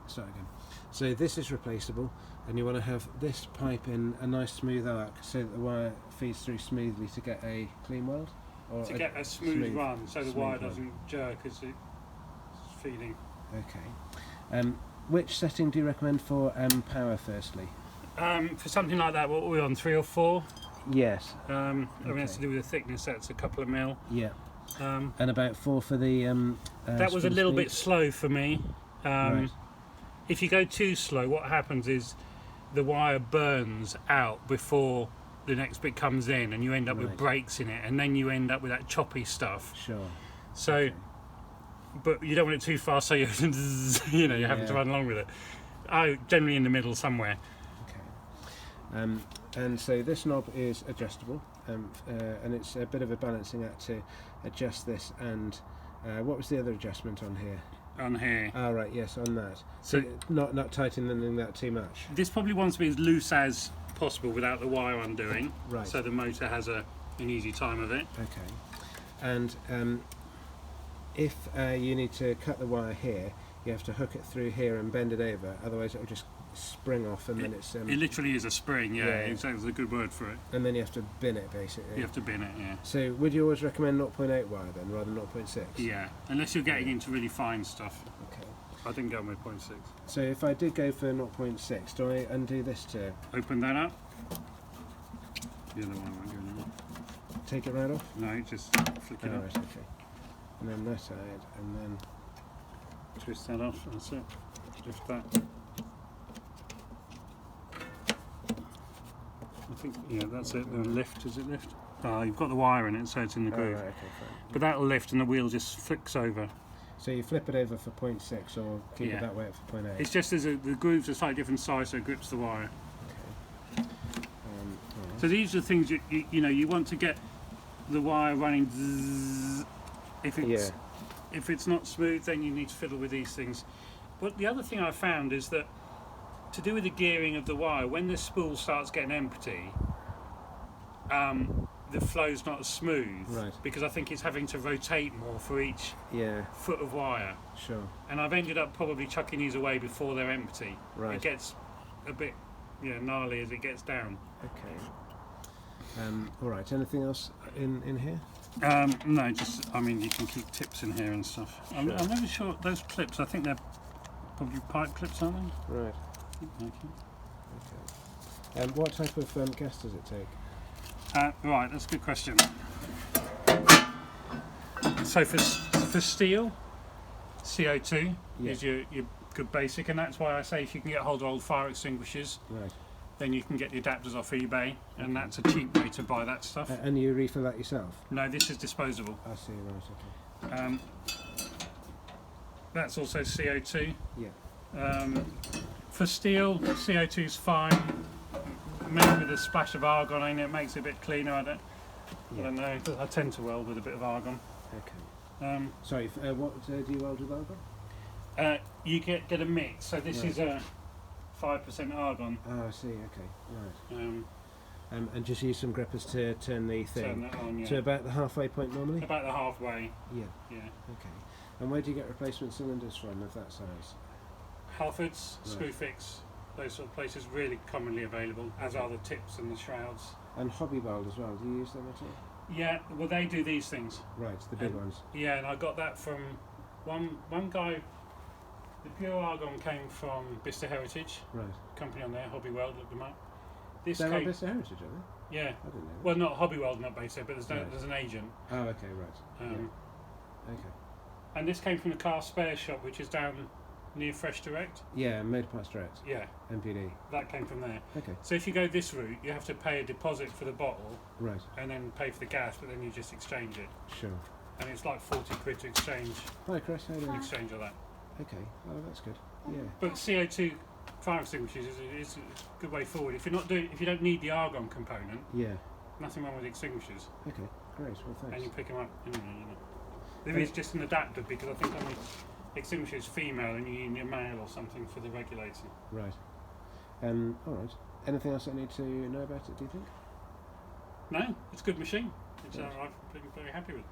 start again. So this is replaceable, and you want to have this pipe in a nice smooth arc so that the wire feeds through smoothly to get a clean weld? Or to get a smooth run, so the wire doesn't jerk as it's feeding. Okay. Which setting do you recommend for power firstly? For something like that, what were we on, 3 or 4? Yes. I mean, that's to do with the thickness, that's a couple of mil. Yeah. And about 4 for the that was a little speed? bit slow for me. Right. If you go too slow, what happens is the wire burns out before the next bit comes in, and you end up with breaks in it, and then you end up with that choppy stuff. Sure. So, okay. But you don't want it too fast, so you're you're having to run along with it. Generally in the middle somewhere. Okay. And so this knob is adjustable, and it's a bit of a balancing act to adjust this. And what was the other adjustment on here? On here. Ah, right, yes, on that. So not tightening that too much. This probably wants to be as loose as possible without the wire undoing. Right. So the motor has an easy time of it. Okay. And if you need to cut the wire here, you have to hook it through here and bend it over. Otherwise, it will just spring off, and then it's. It literally is a spring. Yeah, that's a good word for it. And then you have to bin it, basically. You have to bin it. Yeah. So would you always recommend 0.8 wire then, rather than 0.6? Yeah, unless you're getting into really fine stuff. Okay. I didn't go with 0.6. So if I did go for 0.6, do I undo this too? Open that up. The other one won't go anymore. Take it right off? No, just flick it up. Right, okay. And then that side, and then twist that off. That's it. Lift that. I think, yeah, that's it. The lift, does it lift? Oh, you've got the wire in it, so it's in the groove. right, okay, fine. But that'll lift and the wheel just flicks over. So you flip it over for 0.6 or keep it that way for 0.8? It's just the grooves are slightly different size, so it grips the wire. Okay. So these are things you want to get the wire running. Zzz. If it's not smooth, then you need to fiddle with these things. But the other thing I found is that to do with the gearing of the wire, when the spool starts getting empty, the flow's not as smooth, because I think it's having to rotate more for each foot of wire. Sure. And I've ended up probably chucking these away before they're empty. Right. It gets a bit gnarly as it gets down. Okay. All right. Anything else in here? No, just I mean you can keep tips in here and stuff. I'm never sure those clips. I think they're probably pipe clips, aren't they? Right. Okay. What type of gas does it take? Right, that's a good question. So for steel, CO2 is your good basic, and that's why I say if you can get hold of old fire extinguishers, then you can get the adapters off eBay, and that's a cheap way to buy that stuff. And you refill that yourself? No, this is disposable. I see, right, okay. That's also CO2. Yeah. For steel, CO2 is fine. Maybe with a splash of argon in it makes it a bit cleaner. I don't know. I tend to weld with a bit of argon. Okay. Sorry, what do you weld with argon? You get a mix. So this is a 5% argon. Oh, I see. Okay, right. And just use some grippers to turn the thing. Turn that on, to about the halfway point normally. About the halfway. Yeah. Yeah. Okay. And where do you get replacement cylinders from of that size? Halfords, Screwfix, those sort of places really commonly available, as are the tips and the shrouds. And Hobby Weld as well. Do you use them at all? Yeah. Well, they do these things. Right, the big ones. Yeah, and I got that from one guy. The pure argon came from Bicester Heritage. Right. Company on there, Hobby Weld, looked them up. They're on Bicester Heritage, are they? Yeah. I didn't know that. Well, not Hobby Weld, not based there, but there's an agent. Oh, okay, right. Okay. And this came from the car spare shop, which is down near Fresh Direct. Yeah, Motor Parts Direct. Yeah. MPD. That came from there. Okay. So if you go this route, you have to pay a deposit for the bottle. Right. And then pay for the gas, but then you just exchange it. Sure. And it's like 40 quid to exchange. Hi, Chris. How are you doing? Exchange of that. Okay. Oh, that's good. Yeah. But CO2 fire extinguishers is a good way forward. If you don't need the argon component. Yeah. Nothing wrong with extinguishers. Okay. Great. Well, thanks. And you pick them up. There is just an adapter because I think on the extinguisher is female and you need a male or something for the regulator. Right. All right. Anything else I need to know about it, do you think? No, it's a good machine. I've been very happy with it.